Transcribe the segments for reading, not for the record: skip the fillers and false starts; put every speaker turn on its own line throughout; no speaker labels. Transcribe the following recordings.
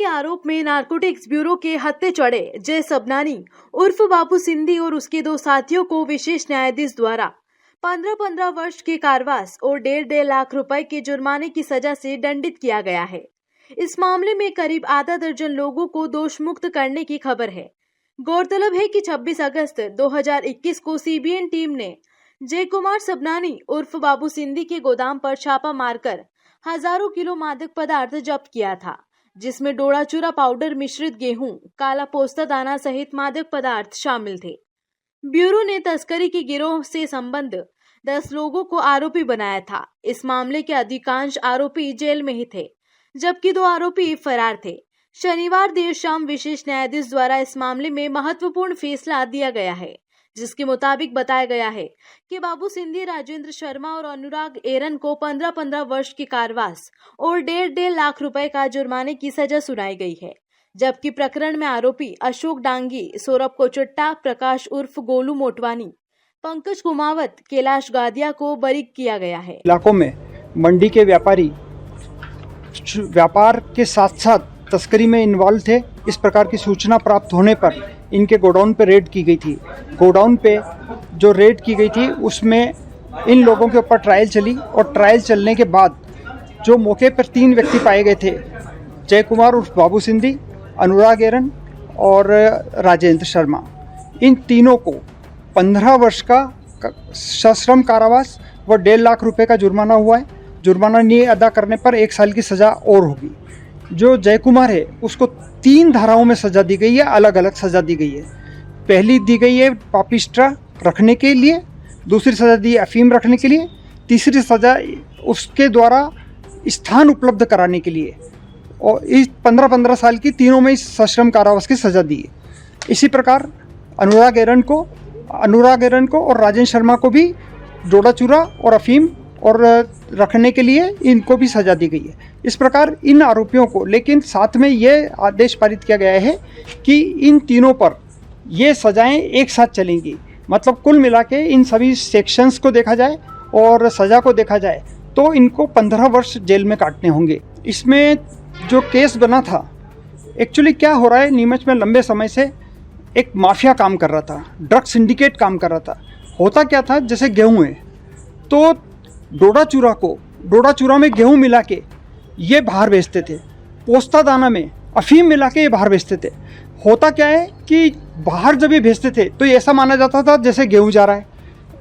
के आरोप में नारकोटिक्स ब्यूरो के हत्थे चढ़े जय सबनानी उर्फ बाबू सिंधी और उसके दो साथियों को विशेष न्यायाधीश द्वारा 15-15 वर्ष के कारावास और 1.5 लाख रुपए के जुर्माने की सजा से दंडित किया गया है। इस मामले में करीब आधा दर्जन लोगों को दोष मुक्त करने की खबर है। गौरतलब है कि 26 अगस्त 2021 को सीबीआई टीम ने जय कुमार सबनानी उर्फ बाबू सिंधी के गोदाम पर छापा मारकर हजारों किलो मादक पदार्थ जब्त किया था, जिसमें डोडा चूरा पाउडर, मिश्रित गेहूं, काला पोस्ता दाना सहित मादक पदार्थ शामिल थे। ब्यूरो ने तस्करी के गिरोह से संबंध 10 लोगों को आरोपी बनाया था। इस मामले के अधिकांश आरोपी जेल में ही थे, जबकि 2 आरोपी फरार थे। शनिवार देर शाम विशेष न्यायाधीश द्वारा इस मामले में महत्वपूर्ण फैसला दिया गया है, जिसके मुताबिक बताया गया है कि बाबू सिंधी, राजेंद्र शर्मा और अनुराग एरन को 15-15 वर्ष की कारावास और 1.5 लाख रुपए का जुर्माने की सजा सुनाई गई है, जबकि प्रकरण में आरोपी अशोक डांगी, सौरभ कोचट्टा, प्रकाश उर्फ गोलू मोटवानी, पंकज कुमावत, कैलाश गादिया को बरी किया गया है।
इलाकों में मंडी के व्यापारी व्यापार के साथ साथ तस्करी में इन्वॉल्व थे। इस प्रकार की सूचना प्राप्त होने पर इनके गोडाउन पे रेड की गई थी। गोडाउन पे जो रेड की गई थी उसमें इन लोगों के ऊपर ट्रायल चली और ट्रायल चलने के बाद जो मौके पर 3 व्यक्ति पाए गए थे, जय कुमार उर्फ बाबू सिंधी, अनुराग एरन और राजेंद्र शर्मा, इन तीनों को 15 वर्ष का सश्रम कारावास व 1.5 लाख रुपए का जुर्माना हुआ है। जुर्माना नहीं अदा करने पर 1 साल की सज़ा और होगी। जो जय कुमार है उसको 3 धाराओं में सज़ा दी गई है, अलग अलग सज़ा दी गई है। पहली दी गई है पापिस्ट्रा रखने के लिए, दूसरी सज़ा दी अफीम रखने के लिए, तीसरी सज़ा उसके द्वारा स्थान उपलब्ध कराने के लिए, और इस 15-15 साल की तीनों में इस सश्रम कारावास की सज़ा दी है। इसी प्रकार अनुराग एरन को और राजेंद्र शर्मा को भी डोडा चूरा और अफीम और रखने के लिए इनको भी सज़ा दी गई है। इस प्रकार इन आरोपियों को, लेकिन साथ में ये आदेश पारित किया गया है कि इन तीनों पर ये सज़ाएं एक साथ चलेंगी। मतलब कुल मिला के इन सभी सेक्शंस को देखा जाए और सज़ा को देखा जाए तो इनको 15 वर्ष जेल में काटने होंगे। इसमें जो केस बना था, एक्चुअली क्या हो रहा है, नीमच में लंबे समय से एक माफिया काम कर रहा था, ड्रग सिंडिकेट काम कर रहा था। होता क्या था, जैसे गेहूँ है तो डोडा चूरा में गेहूँ मिला के ये बाहर बेचते थे, पोस्ता दाना में अफीम मिला के ये बाहर बेचते थे। होता क्या है कि बाहर जब ये भेजते थे तो ये ऐसा माना जाता था जैसे गेहूँ जा रहा है,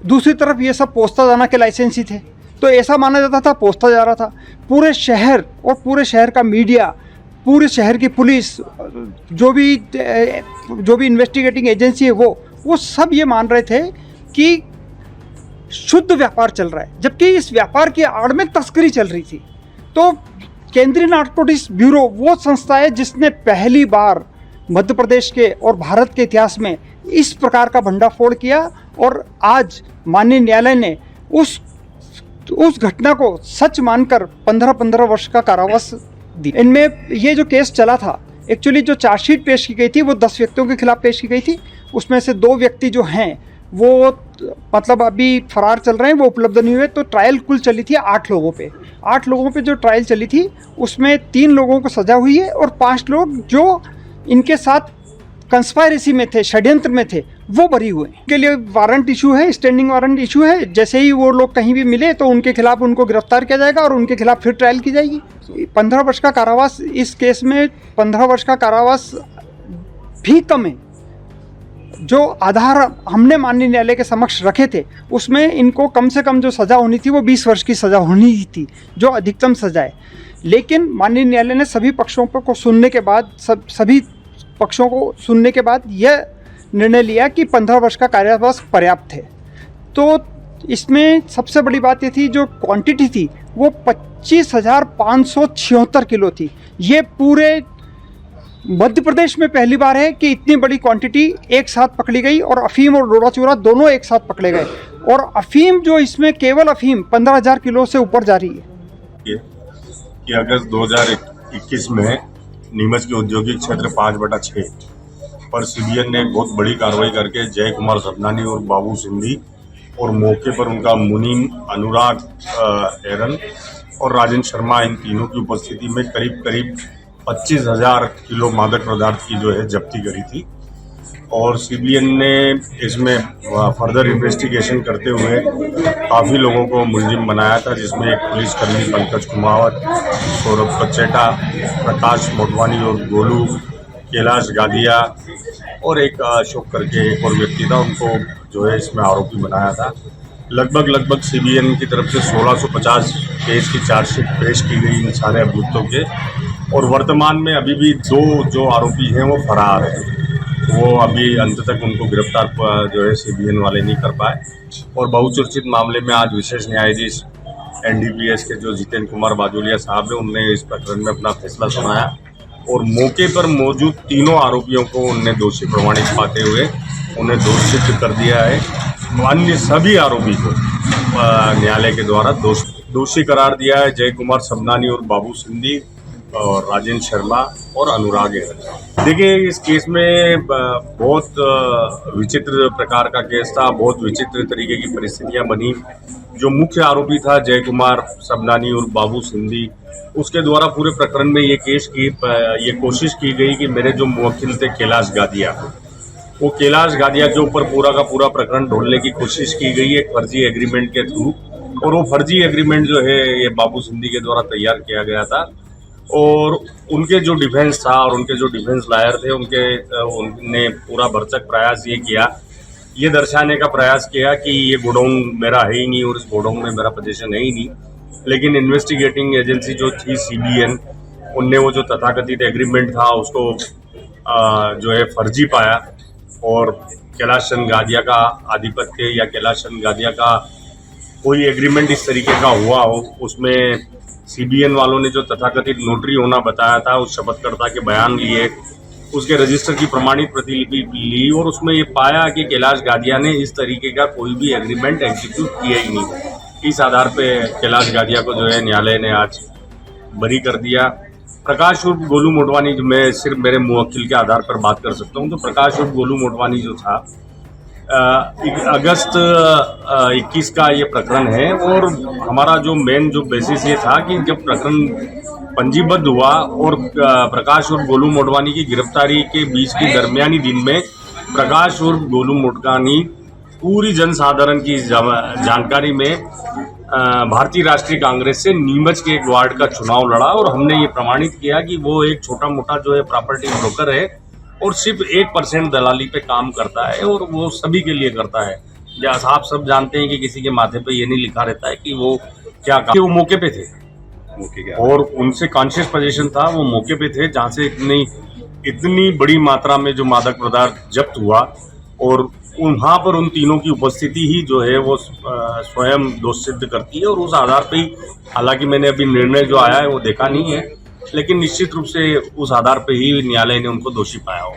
दूसरी तरफ ये सब पोस्ता दाना के लाइसेंस ही थे तो ऐसा माना जाता था पोस्ता जा रहा था। पूरे शहर और पूरे शहर का मीडिया, पूरे शहर की पुलिस, जो भी इन्वेस्टिगेटिंग एजेंसी है वो सब ये मान रहे थे कि शुद्ध व्यापार चल रहा है, जबकि इस व्यापार की आड़ में तस्करी चल रही थी। तो केंद्रीय नारकोटिक्स ब्यूरो वो संस्था है जिसने पहली बार मध्य प्रदेश के और भारत के इतिहास में इस प्रकार का भंडाफोड़ किया, और आज माननीय न्यायालय ने उस घटना को सच मानकर 15-15 वर्ष का कारावास दी। इनमें ये जो केस चला था, एक्चुअली जो चार्जशीट पेश की गई थी वो 10 व्यक्तियों के खिलाफ पेश की गई थी। उसमें से 2 व्यक्ति जो हैं वो मतलब अभी फरार चल रहे हैं, वो उपलब्ध नहीं हुए। तो ट्रायल कुल चली थी 8 लोगों पे। 8 लोगों पे जो ट्रायल चली थी उसमें 3 लोगों को सजा हुई है और 5 लोग जो इनके साथ कंस्पायरेसी में थे, षड्यंत्र में थे, वो बरी हुए। के लिए वारंट इशू है, स्टैंडिंग वारंट इशू है। जैसे ही वो लोग कहीं भी मिले तो उनके खिलाफ उनको गिरफ्तार किया जाएगा और उनके खिलाफ फिर ट्रायल की जाएगी। 15 वर्ष का कारावास, इस केस में 15 वर्ष का कारावास भी कम है। जो आधार हमने माननीय न्यायालय के समक्ष रखे थे उसमें इनको कम से कम जो सज़ा होनी थी वो 20 वर्ष की सज़ा होनी थी, जो अधिकतम सज़ा है। लेकिन माननीय न्यायालय ने सभी पक्षों को सुनने के बाद सभी पक्षों को सुनने के बाद यह निर्णय लिया कि 15 वर्ष का कारावास पर्याप्त है। तो इसमें सबसे बड़ी बात ये थी, जो क्वांटिटी थी वो 25,576 किलो थी। ये पूरे मध्य प्रदेश में पहली बार है कि इतनी बड़ी क्वांटिटी एक साथ पकड़ी गई, और अफीम और डोडा चूरा दोनों एक साथ पकड़े गए। और अफीम जो इसमें केवल अफीम 15,000 किलो से ऊपर जा रही है।
कि अगस्त 2021 में नीमच के औद्योगिक क्षेत्र 5/6 पर सीबीआई ने बहुत बड़ी कार्रवाई करके जय कुमार सबनानी और बाबू सिंधी और मौके पर उनका मुनीम, अनुराग एरन और राजेंद्र शर्मा, इन तीनों की उपस्थिति में करीब 25,000 किलो मादक पदार्थ की जो है जब्ती करी थी। और सीबीएन ने इसमें फर्दर इन्वेस्टिगेशन करते हुए काफ़ी लोगों को मुलजिम बनाया था, जिसमें एक पुलिसकर्मी पंकज कुमावत, सौरभ कच्चेटा, प्रकाश मोटवानी और गोलू, कैलाश गादिया और एक अशोक करके एक और व्यक्ति था, उनको जो है इसमें आरोपी बनाया था। लगभग सीबीएन की तरफ से 1650 पेज की चार्जशीट पेश की गई इन सारे अभियुक्तों के। और वर्तमान में अभी भी 2 जो आरोपी हैं वो फरार हैं। वो अभी अंत तक उनको गिरफ्तार जो है सीबीएन वाले नहीं कर पाए। और बहुचर्चित मामले में आज विशेष न्यायाधीश एनडीपीएस के जो जितेंद्र कुमार बाजोलिया साहब हैं, उनने इस प्रकरण में अपना फैसला सुनाया और मौके पर मौजूद तीनों आरोपियों को उनने दोषी प्रमाणित पाते हुए उन्हें दोषी सिद्ध कर दिया है। अन्य सभी आरोपी को न्यायालय के द्वारा दोषी करार दिया है। जय कुमार सबनानी और बाबू सिंधी और राजेंद्र शर्मा और अनुराग है। देखिए, इस केस में बहुत विचित्र प्रकार का केस था, बहुत विचित्र तरीके की परिस्थितियां बनी। जो मुख्य आरोपी था जय कुमार सबनानी और बाबू सिंधी, उसके द्वारा पूरे प्रकरण में ये कोशिश की गई कि मेरे जो मुवक्किल थे कैलाश गादिया, वो कैलाश गादिया के ऊपर पूरा का पूरा प्रकरण ढोलने की कोशिश की गई एक फर्जी एग्रीमेंट के थ्रू। और वो फर्जी एग्रीमेंट जो है ये बाबू सिंधी के द्वारा तैयार किया गया था। और उनके जो डिफेंस था और उनके जो डिफेंस लॉयर थे, उनने पूरा भरसक प्रयास ये किया, ये दर्शाने का प्रयास किया कि ये गोडाउन मेरा है ही नहीं और इस गोडाउन में मेरा पोजीशन है ही नहीं। लेकिन इन्वेस्टिगेटिंग एजेंसी जो थी सीबीएन, उनने वो जो तथाकथित एग्रीमेंट था उसको जो है फर्जी पाया। और कैलाश चंद गादिया का आधिपत्य या कैलाश चंद गादिया का कोई एग्रीमेंट इस तरीके का हुआ हो, उसमें सीबीएन वालों ने जो तथाकथित नोटरी होना बताया था, उस शपथकर्ता के बयान लिए, उसके रजिस्टर की प्रमाणित प्रतिलिपि ली और उसमें ये पाया कि कैलाश गादिया ने इस तरीके का कोई भी एग्रीमेंट एग्जीक्यूट किया ही नहीं। इस आधार पे कैलाश गादिया को जो है न्यायालय ने आज बरी कर दिया। प्रकाश उर्फ गोलू मोटवानी, जो मैं सिर्फ मेरे मुवक्किल के आधार पर बात कर सकता हूँ, तो प्रकाश उर्फ गोलू मोटवानी जो था, अगस्त 21 का ये प्रकरण है। और हमारा जो मेन जो बेसिस ये था कि जब प्रकरण पंजीबद्ध हुआ और प्रकाश उर्फ गोलू मोटवानी की गिरफ्तारी के बीच की दरमियानी दिन में प्रकाश उर्फ गोलू मोटवानी पूरी जनसाधारण की जानकारी में भारतीय राष्ट्रीय कांग्रेस से नीमच के एक वार्ड का चुनाव लड़ा। और हमने ये प्रमाणित किया कि वो एक छोटा मोटा जो है प्रॉपर्टी ब्रोकर है और सिर्फ 1% दलाली पे काम करता है और वो सभी के लिए करता है। जैसा आप सब जानते हैं कि किसी के माथे पे ये नहीं लिखा रहता है कि वो क्या काम, वो मौके पे थे और उनसे कॉन्शियस पोजीशन था, वो मौके पे थे जहाँ से इतनी बड़ी मात्रा में जो मादक पदार्थ जब्त हुआ। और वहाँ पर उन तीनों की उपस्थिति ही जो है वो स्वयं दोष सिद्ध करती है। और उस आधार पे ही, हालांकि मैंने अभी निर्णय जो आया है वो देखा नहीं है, लेकिन निश्चित रूप से उस आधार पे ही न्यायालय ने उनको दोषी पाया हो।